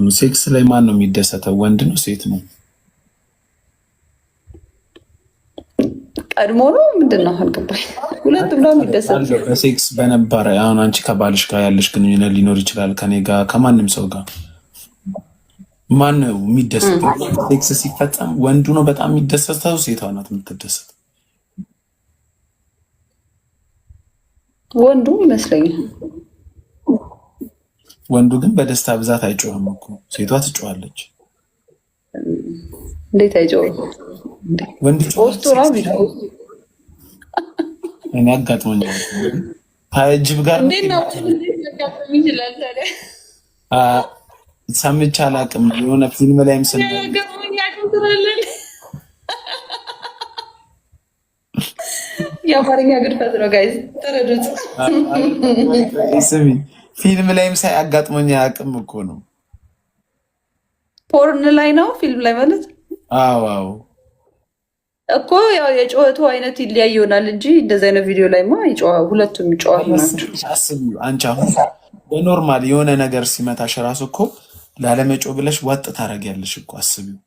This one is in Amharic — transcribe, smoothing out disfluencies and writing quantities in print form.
ሴክስ ላይ ማን ነው የሚደሰተው? ወንድ ነው ሴት ነው? ቀድሞ ነው ምንድን ነው አልገባኝ። ሁለቱም ነው የሚደሰተው በሴክስ በነበረ አሁን አንቺ ከባልሽ ጋር ያለሽ ግንኙነት ሊኖር ይችላል፣ ከኔ ጋር ከማንም ሰው ጋር። ማን ነው የሚደሰተው? ሴክስ ሲፈጸም ወንዱ ነው በጣም የሚደሰተው? ሴቷ ናት የምትደሰተው? ወንዱ ይመስለኛል። ወንዱ ግን በደስታ ብዛት አይጮህም እኮ፣ ሴቷ ትጮሃለች። እንዴት አይጮህም? ወንድ ውስጡ ነው የሚለው። እኔ አጋጥሞኛል ከጅብ ጋር እንዴት ነው ይችላል ታዲያ? ሰምቼ አላውቅም። የሆነ ፊልም ላይም ስለ የአማርኛ ግድፈት ነው ጋይዝ ተረዱት። ስሚ ፊልም ላይም ሳይ አጋጥሞኝ አያውቅም እኮ ነው። ፖርን ላይ ነው ፊልም ላይ ማለት? አዎ አዎ እኮ ያው የጨዋቱ አይነት ይለያይ ይሆናል እንጂ እንደዚህ አይነት ቪዲዮ ላይ ማ ሁለቱም ይጫዋቱ ናቸው። አስቢው አንቺ አሁን በኖርማል የሆነ ነገር ሲመታሽ ራሱ እኮ ላለመጮህ ብለሽ ዋጥ ታደርጊያለሽ እኮ አስቢው።